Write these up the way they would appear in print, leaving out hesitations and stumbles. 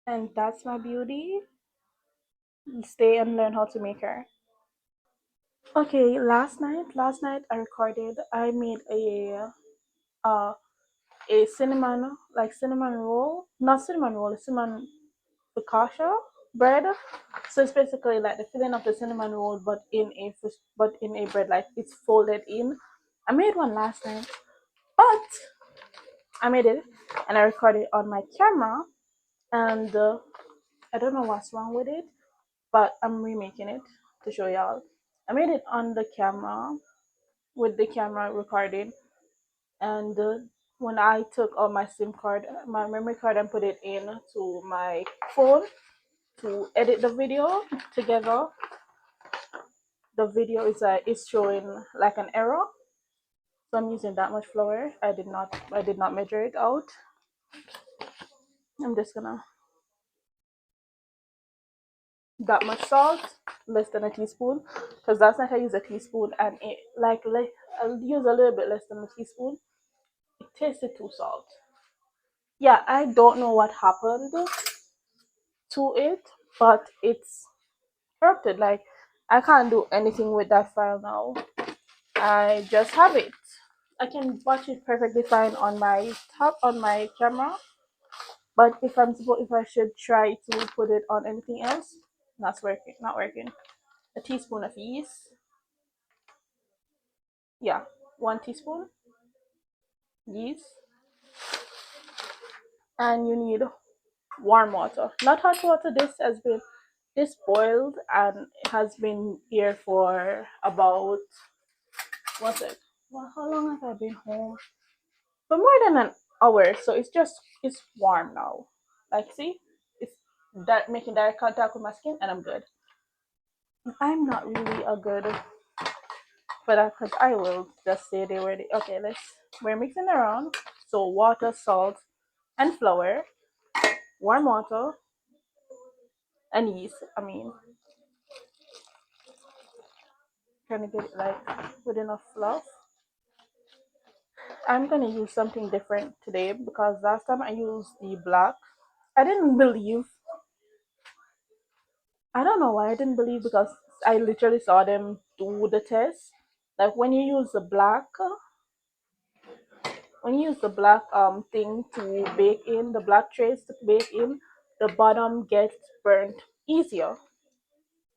And that's my beauty. Stay and learn how to make her. Okay, last night I made uh a cinnamon, like cinnamon roll, not cinnamon roll, cinnamon focaccia bread. So it's basically like the filling of the cinnamon roll, but in a bread, like it's folded in. I made one last night, but I made it and I recorded on my camera, and I don't know what's wrong with it, but I'm remaking it to show y'all. I made it on the camera with the camera recording, and when I took out my SIM card, my memory card, and put it in to my phone to edit the video together, the video is showing like an error. So I'm using that much flour. I did not measure it out. I'm just gonna that much salt, less than a teaspoon, because last night I used a teaspoon and I'll use a little bit less than a teaspoon. It tasted too salt. Yeah, I don't know what happened to it, but it's corrupted. Like I can't do anything with that file now. I just have it. I can watch it perfectly fine on my camera, but if I should try to put it on anything else, not working. A teaspoon of yeast, yeah, 1 teaspoon yeast, and you need warm water, not hot water. This boiled and it has been here for about what's it? Well, how long have I been home? For more than an hour, so it's warm now. Like see, it's that making direct contact with my skin, and I'm good. I'm not really a good for that because I will just say they were okay. We're mixing around. So water, salt, and flour, warm water, and yeast. I mean, trying to get it like with enough fluff. I'm gonna use something different today because last time I used the black. I didn't believe. I don't know why I didn't believe because I literally saw them do the test. Like when you use the black thing to bake in, the black trays to bake in, the bottom gets burnt easier.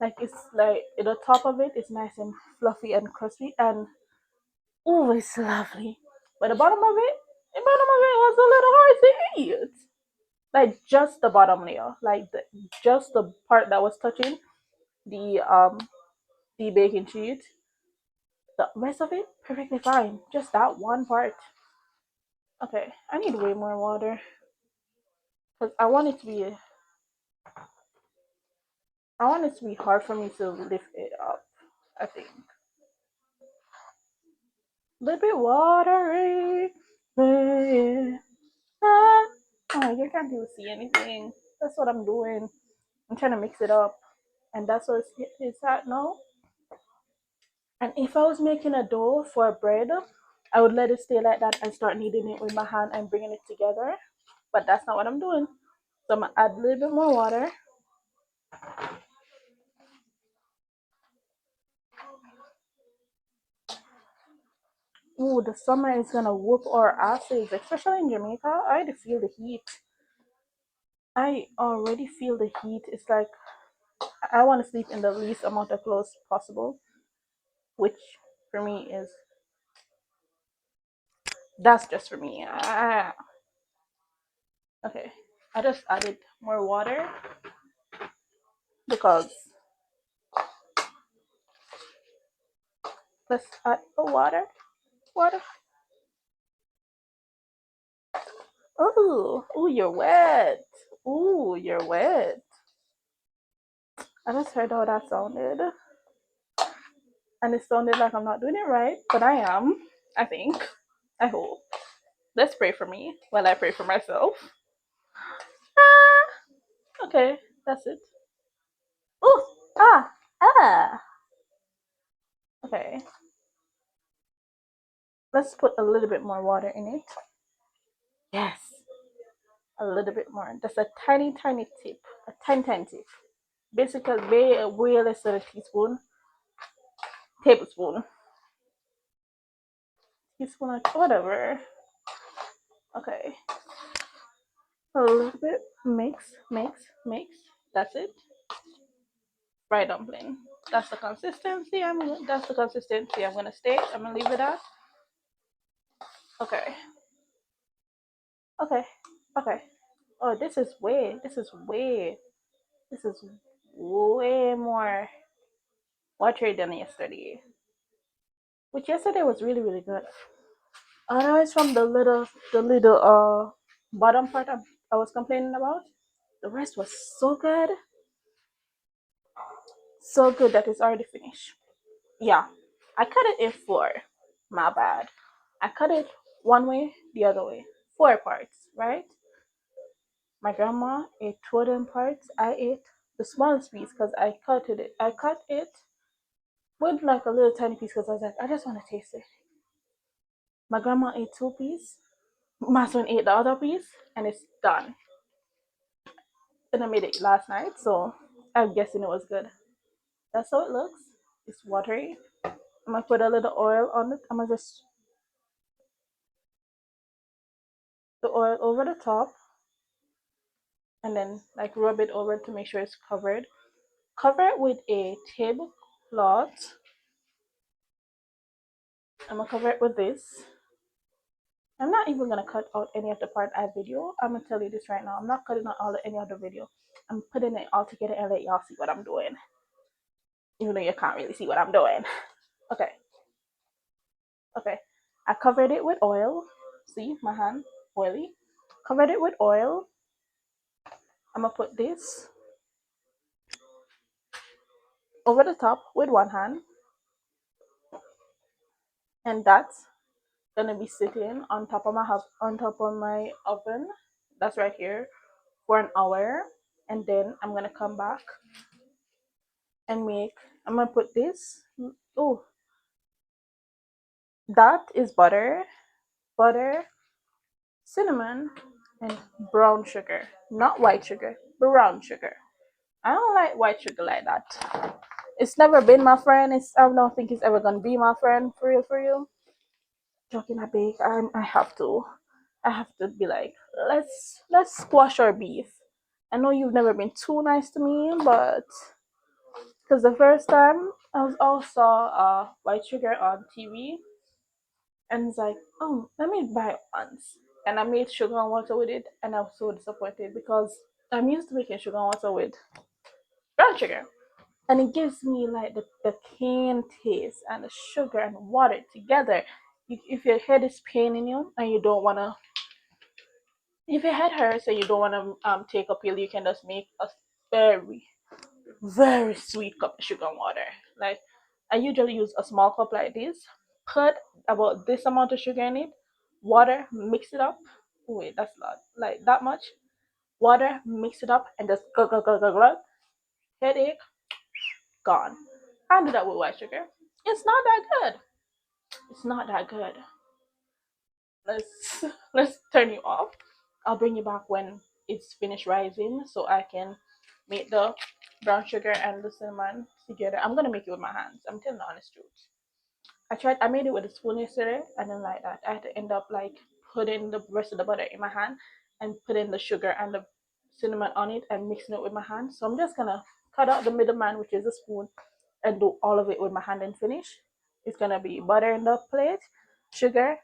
Like it's like the top of it is nice and fluffy and crispy, and oh, it's lovely. But the bottom of it was a little hard to eat. Like just the bottom layer, just the part that was touching the um the baking sheet. The rest of it perfectly fine. Just that one part. Okay, I need way more water because I want it to be hard for me to lift it up. I think a little bit watery. Yeah. Ah. Oh, you can't even see anything. That's what I'm doing. I'm trying to mix it up, and that's what it's at now. And if I was making a dough for bread, I would let it stay like that and start kneading it with my hand and bringing it together. But that's not what I'm doing. So I'm gonna add a little bit more water. Ooh, the summer is gonna whoop our asses, especially in Jamaica. I already feel the heat. I already feel the heat. It's like I want to sleep in the least amount of clothes possible, which for me is that's just for me. Okay, I just added more water because let's add the water. Water. Ooh, you're wet. Ooh, you're wet. I just heard how that sounded, and it sounded like I'm not doing it right, but I am. I think. I hope. Let's pray for me while I pray for myself. Ah, okay, that's it. Ooh, ah, ah. Okay, let's put a little bit more water in it. Yes. A little bit more. Just a tiny, tiny tip. A tiny, tiny tip. Basically, way less than a teaspoon. Tablespoon. Teaspoon, like whatever. Okay. A little bit. Mix, mix, mix. That's it. Fried dumpling. That's the consistency. That's the consistency I'm gonna stay. I'm gonna leave it at. Okay. Okay. Okay. Oh, this is way more watery than yesterday. Which yesterday was really, really good. Otherwise, from the little bottom part I was complaining about, the rest was so good that it's already finished. Yeah, I cut it in four. My bad. I cut it one way, the other way, four parts, right? My grandma ate two of them parts. I ate the smallest piece because I cut it. I cut it with like a little tiny piece because I was like, I just want to taste it. My grandma ate two pieces. My son ate the other piece, and it's done. And I made it last night, so I'm guessing it was good. That's how it looks. It's watery. I'm gonna put a little oil on it. I'm gonna just the oil over the top, and then like rub it over to make sure it's covered. Cover it with a tablecloth. I'm gonna cover it with this. I'm not even gonna cut out any of the part I video. I'm gonna tell you this right now. I'm not cutting out any other video. I'm putting it all together and let y'all see what I'm doing. Even though you can't really see what I'm doing. Okay. Okay. I covered it with oil. See my hand, oily. Covered it with oil. I'm gonna put this over the top with one hand, and that's gonna be sitting on top of my oven. That's right here for an hour, and then I'm gonna come back and make. I'm gonna put this. Oh, that is butter, cinnamon, and brown sugar. Not white sugar, brown sugar. I don't like white sugar like that. It's never been my friend. I don't think it's ever gonna be my friend for real, for real. Joking, I bake. I have to. I have to be like, let's squash our beef. I know you've never been too nice to me, but because the first time I was also white sugar on TV, and it's like, oh, let me buy it once, and I made sugar and water with it, and I was so disappointed because I'm used to making sugar and water with brown sugar, and it gives me like the cane taste and the sugar and water together. If your head is paining you and you don't wanna, if your head hurts and you don't wanna take a pill, you can just make a very very sweet cup of sugar and water. Like I usually use a small cup like this. Put about this amount of sugar in it, water, mix it up. Oh, wait, that's a lot. Like that much water, mix it up, and just glug glug glug glug glug. Headache gone. I do that with white sugar. It's not that good. It's not that good. Let's let's turn you off. I'll bring you back when it's finished rising so I can make the brown sugar and the cinnamon together. I'm gonna make it with my hands. I'm telling the honest truth. I made it with a spoon yesterday. I didn't like that. I had to end up like putting the rest of the butter in my hand and putting the sugar and the cinnamon on it and mixing it with my hand. So I'm just gonna cut out the middleman, which is a spoon, and do all of it with my hand and finish. It's gonna be butter in the plate, sugar,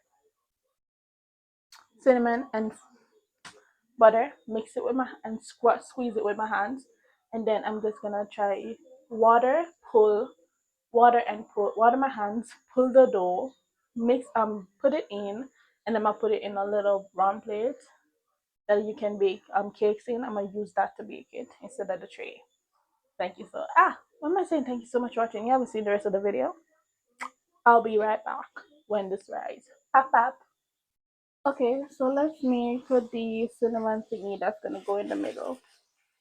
cinnamon, and butter. Mix it with my and squeeze it with my hands, and then I'm just gonna try water, pull water my hands, pull the dough, mix put it in, and then I put it in a little round plate that you can bake cakes in. I'm gonna use that to bake it instead of the tray. Thank you so what am I saying? Thank you so much for watching. You haven't seen the rest of the video. I'll be right back when this rise. Pop pop. Okay, so let's make the cinnamon thingy that's gonna go in the middle.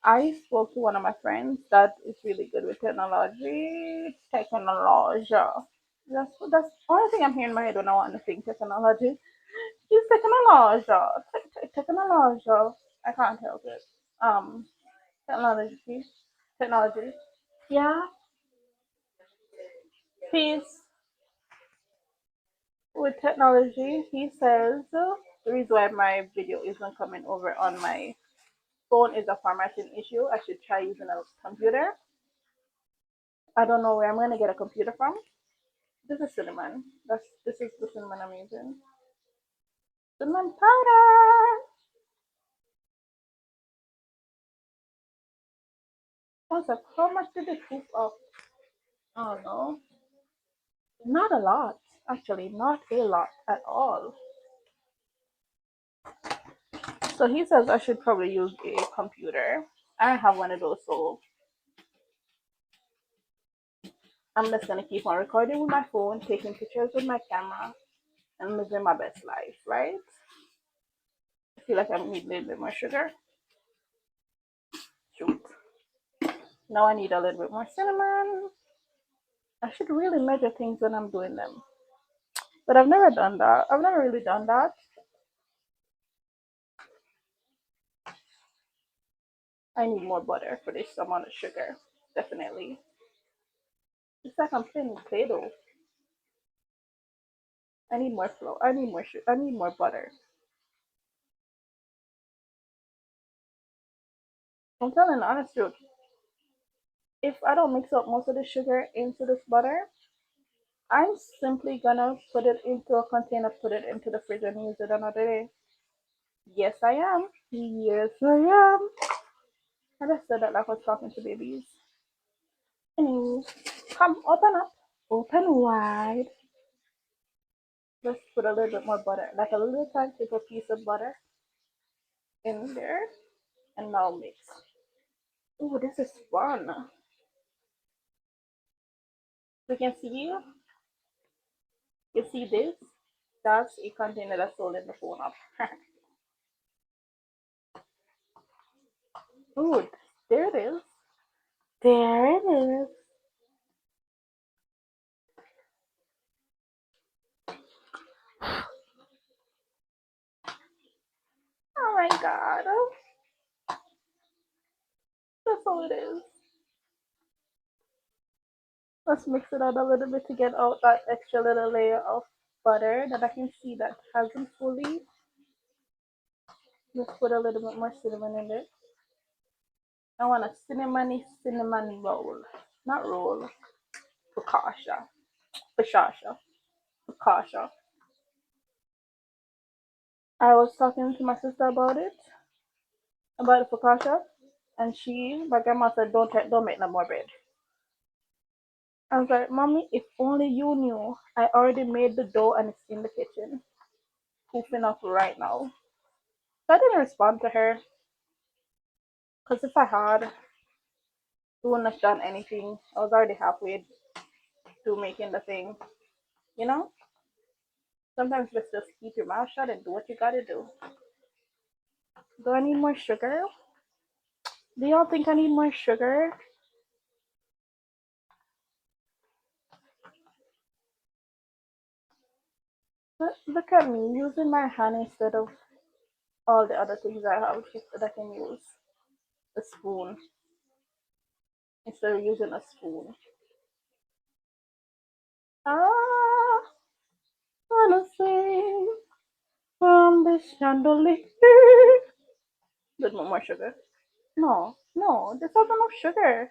I spoke to one of my friends that is really good with technology. Technology. That's the only thing I'm hearing in my head when I want to think technology. Is technology. Technology. I can't help it. Um, technology, technology. Yeah, peace with technology. He says the reason why my video isn't coming over on my phone is a formatting issue. I should try using a computer. I don't know where I'm gonna get a computer from. This is cinnamon. This is the cinnamon I'm using. Cinnamon powder. What's up? How much did it cook up? Oh no, not a lot. Actually, not a lot at all. So he says I should probably use a computer. I have one of those, so I'm just gonna keep on recording with my phone, taking pictures with my camera, and living my best life, right? I feel like I need a little bit more sugar. Shoot. Now I need a little bit more cinnamon. I should really measure things when I'm doing them. But I've never done that. I've never really done that. I need more butter for this amount of sugar. Definitely. It's like I'm playing with Play-Doh. I need more flour. I need more sugar. I need more butter. I'm telling the honest truth. If I don't mix up most of the sugar into this butter, I'm simply gonna put it into a container, put it into the fridge, and use it another day. Yes, I am. Yes, I am. I just said that like I was talking to babies. Anyway, come, open up. Open wide. Let's put a little bit more butter, like a little tiny little piece of butter in there, and now mix. Ooh, this is fun. You can see, you see this? That's a container that's holding the phone up. Ooh, there it is. There it is. Oh my god. That's all it is. Let's mix it out a little bit to get out that extra little layer of butter that I can see that hasn't fully. Let's put a little bit more cinnamon in it. I want a cinnamon roll. Not roll. Foccacia. Foccacia. Foccacia. I was talking to my sister about the focaccia, and my grandma said, don't make no more bread. I was like, Mommy, if only you knew, I already made the dough and it's in the kitchen, poofing up right now. So I didn't respond to her, because if I had, we wouldn't have done anything. I was already halfway through making the thing. You know? Sometimes just keep your mouth shut and do what you gotta do. Do I need more sugar? Do y'all think I need more sugar? Look at me using my hand instead of all the other things I have that I can use. A spoon instead of using a spoon. Ah, wanna sing from the chandelier. Little more sugar. No, no, this has enough sugar.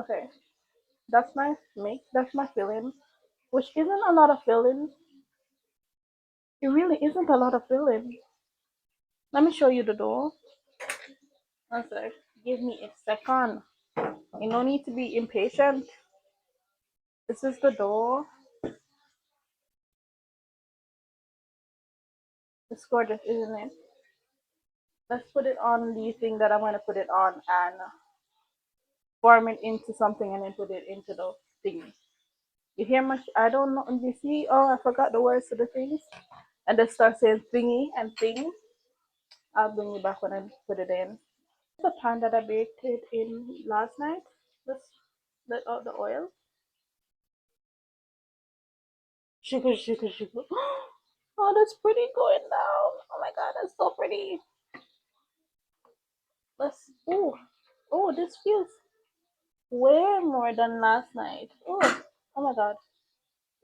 Okay, that's my mix. That's my filling, which isn't a lot of filling. It really isn't a lot of filling. Let me show you the dough. One sec. Give me a second. You no need to be impatient. This is the dough. It's gorgeous, isn't it? Let's put it on the thing that I'm gonna put it on and form it into something and then put it into the thingy. You hear much? I don't know. You see? Oh, I forgot the words to the things. And then start saying thingy and thing. I'll bring you back when I put it in. The pan that I baked it in last night. Let's let out the oil. Sugar, sugar, sugar. Oh, that's pretty going down. Oh my god, that's so pretty. Let's. Oh, oh, this feels way more than last night. Oh, oh my god.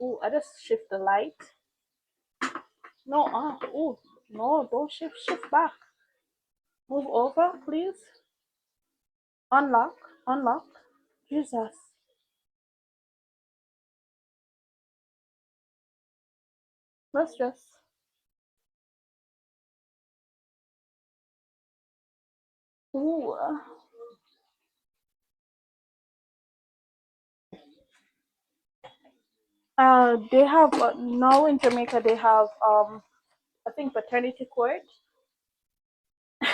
Oh, I just shift the light. No, oh, no, don't shift, shift back. Move over, please. Unlock, unlock. Jesus. Let's just. Ooh. They have now in Jamaica. They have I think paternity court,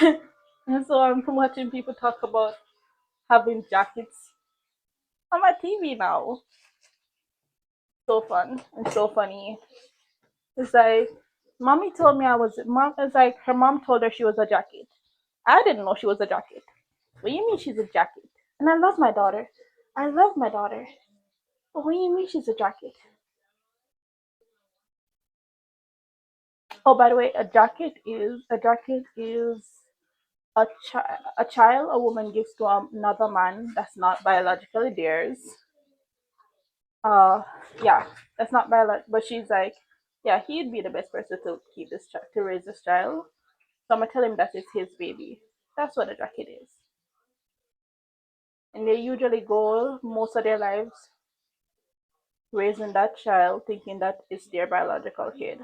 and so I'm watching people talk about having jackets on my TV now. So fun and so funny. It's like mommy told me I was mom. It's like her mom told her she was a jacket. I didn't know she was a jacket. What do you mean she's a jacket? And I love my daughter. I love my daughter. But what do you mean she's a jacket? Oh, by the way, a jacket is a child a woman gives to another man that's not biologically theirs. Uh, yeah, that's not biological. But she's like, yeah, he'd be the best person to keep this child to raise this child. So I'm gonna tell him that it's his baby. That's what a jacket is. And they usually go most of their lives raising that child, thinking that it's their biological kid.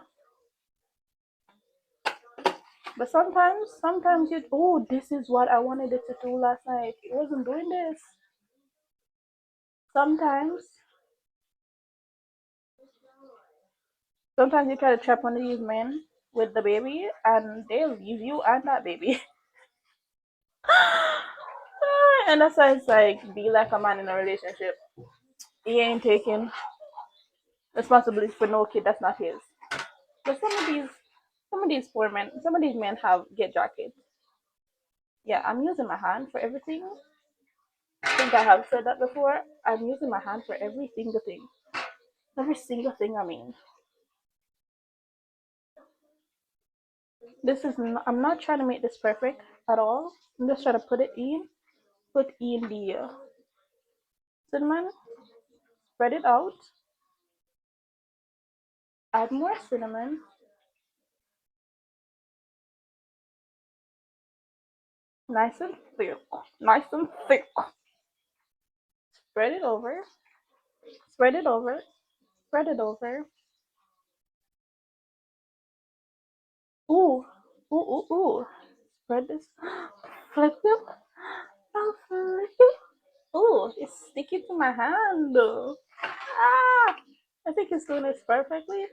But sometimes you, oh, this is what I wanted it to do last night. It wasn't doing this. Sometimes, sometimes you try to trap one of these men with the baby, and they'll leave you and that baby. And that's why it's like, be like a man in a relationship. He ain't taking responsibility for no kid that's not his. But some of these poor men, some of these men have get jackets. Yeah, I'm using my hand for everything. I think I have said that before. I'm using my hand for every single thing. Every single thing, I mean. I'm not trying to make this perfect at all. I'm just trying to put in the cinnamon, spread it out, add more cinnamon, nice and thick, nice and thick. Spread it over, spread it over, spread it over. Ooh, ooh, ooh, ooh. Spread this, flip it, I'll flip it. Ooh, it's sticky to my hand. Ah, I think it's doing this perfectly.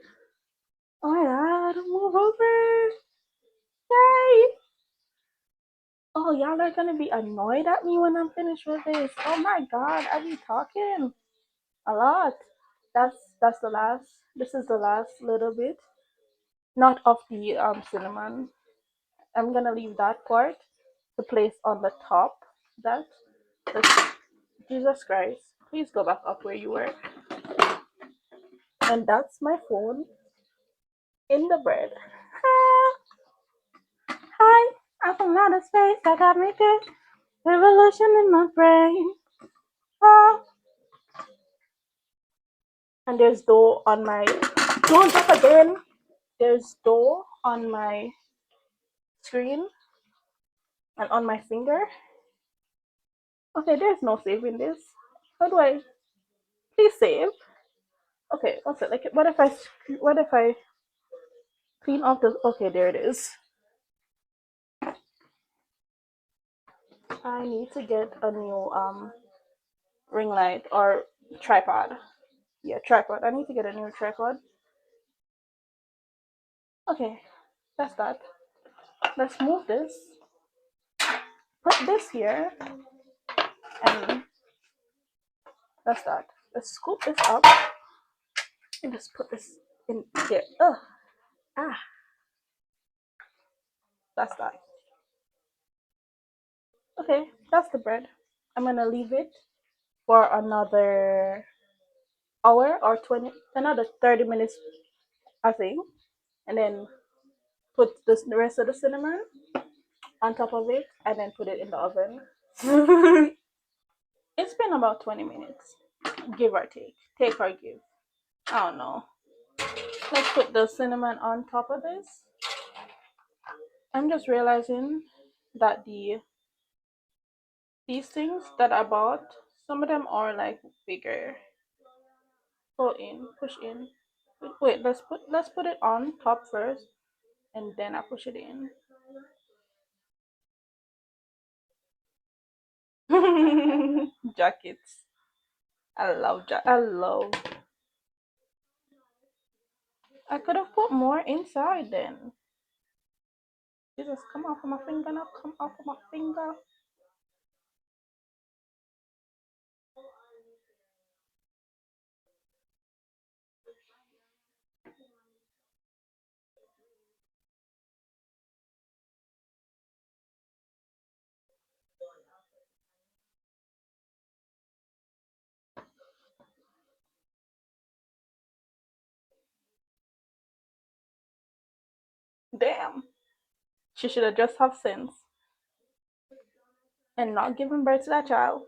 Oh my god, move over. Yay! Oh, y'all are gonna be annoyed at me when I'm finished with this. Oh my god, I be talking a lot. That's the last. This is the last little bit, not of the cinnamon. I'm gonna leave that part to place on the top. That, that's, Jesus Christ. Please go back up where you were. And that's my phone in the bread. Hi, I'm from outer space. I got me this revolution in my brain. Oh, and there's dough on my. Don't drop again. There's dough on my screen and on my finger. Okay, there's no saving this. How do I? Please save. Okay, what's it like? What if I clean off this? Okay, there it is. I need to get a new ring light or tripod. Yeah, tripod. I need to get a new tripod. Okay, that's that. Let's move this. Put this here, and that's that. Let's scoop this up and just put this in there. Ugh, ah, that's that. Okay, that's the bread. I'm gonna leave it for another hour or 20, another 30 minutes, I think. and then put the rest of the cinnamon on top of it, and then put it in the oven. It's been about 20 minutes, give or take or give. I don't know. Let's put the cinnamon on top of this. I'm just realizing that these things that I bought, some of them are like bigger. Go in, push in. Wait, let's put it on top first, and then I push it in. Jackets. I love. I could have put more inside then. Jesus, come off of my finger now. Come off of my finger. Damn. She should have just have sense and not given birth to that child.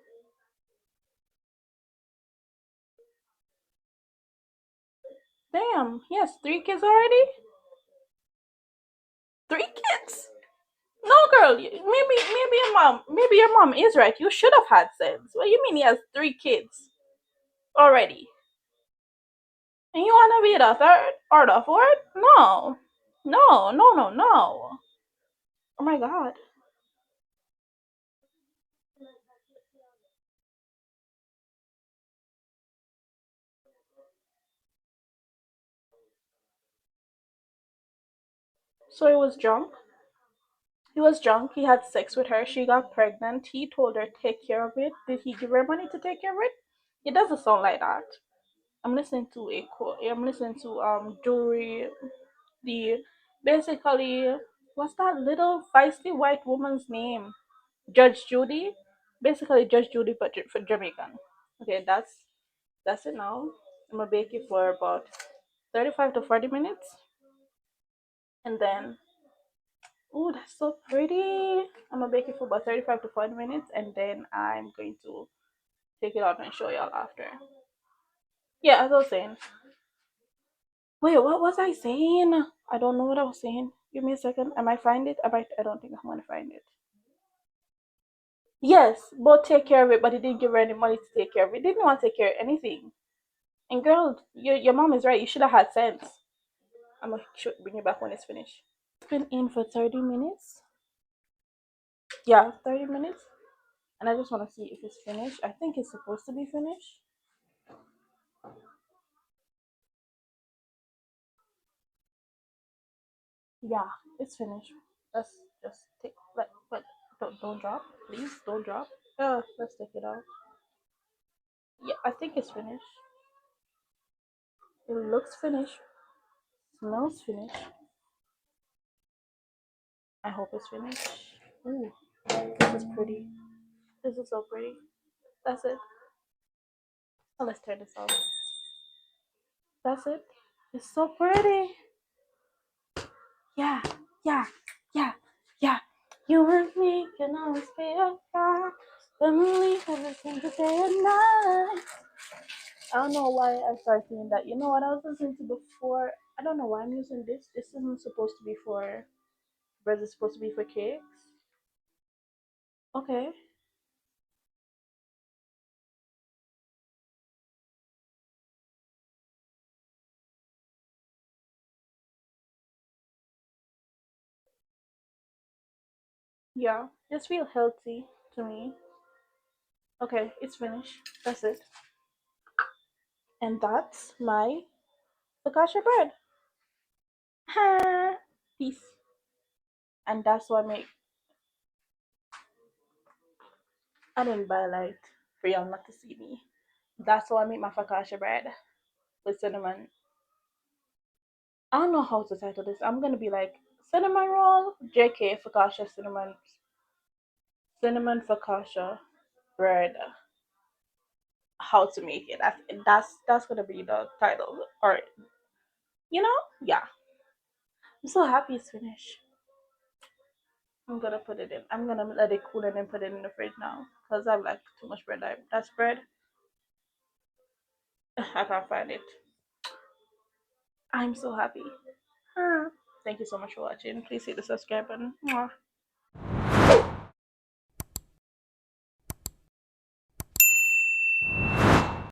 Damn. He has 3 kids already. 3 kids. No, girl. Maybe your mom is right. You should have had sense. What do you mean he has 3 kids already? And you want to be the third or the fourth? No. No, no, no, no. Oh my god. So he was drunk. He was drunk. He had sex with her. She got pregnant. He told her take care of it. Did he give her money to take care of it? It doesn't sound like that. I'm listening to a quote. I'm listening to Jury. The basically, what's that little feisty white woman's name? Judge Judy. Basically, Judge Judy, but for Jamaican. Okay, that's it now. I'm gonna bake it for about 35 to 40 minutes, and then oh, that's so pretty. I'm gonna bake it for about 35 to 40 minutes, and then I'm going to take it out and show y'all after. Yeah, as I was saying. Wait, what was I saying? I don't know what I was saying. Give me a second. I might find it. I don't think I'm gonna find it. Yes, both take care of it, but he didn't give her any money to take care of it. He didn't want to take care of anything. And girl, your mom is right. You should have had sense. I'm gonna bring it back when it's finished. It's been in for 30 minutes. Yeah, 30 minutes. And I just want to see if it's finished. I think it's supposed to be finished. Yeah, it's finished. Let's just take but don't drop. Please don't drop. Let's take it out. Yeah, I think it's finished. It looks finished. Smells finished. I hope it's finished. Ooh, this is pretty. This is so pretty. That's it. Oh, let's turn this off. That's it. It's so pretty. Yeah, yeah, yeah, yeah. You and me can always be a friend. Family, everything today and night. I don't know why I started singing that. You know what I was listening to before? I don't know why I'm using this. This isn't supposed to be for bread. It's supposed to be for cakes. Okay. Yeah, this feels healthy to me. Okay, it's finished. That's it. And that's my focaccia bread. Peace. And that's what make I didn't buy light for y'all not to see me. That's why I make my focaccia bread with cinnamon. I don't know how to title this. I'm gonna be like cinnamon roll, JK focaccia cinnamon focaccia bread. How to make it? That's gonna be the title, or yeah. I'm so happy it's finished. I'm gonna put it in. I'm gonna let it cool and then put it in the fridge now because I have like too much bread. That's bread. I can't find it. I'm so happy. Thank you so much for watching. Please hit the subscribe button. Mwah.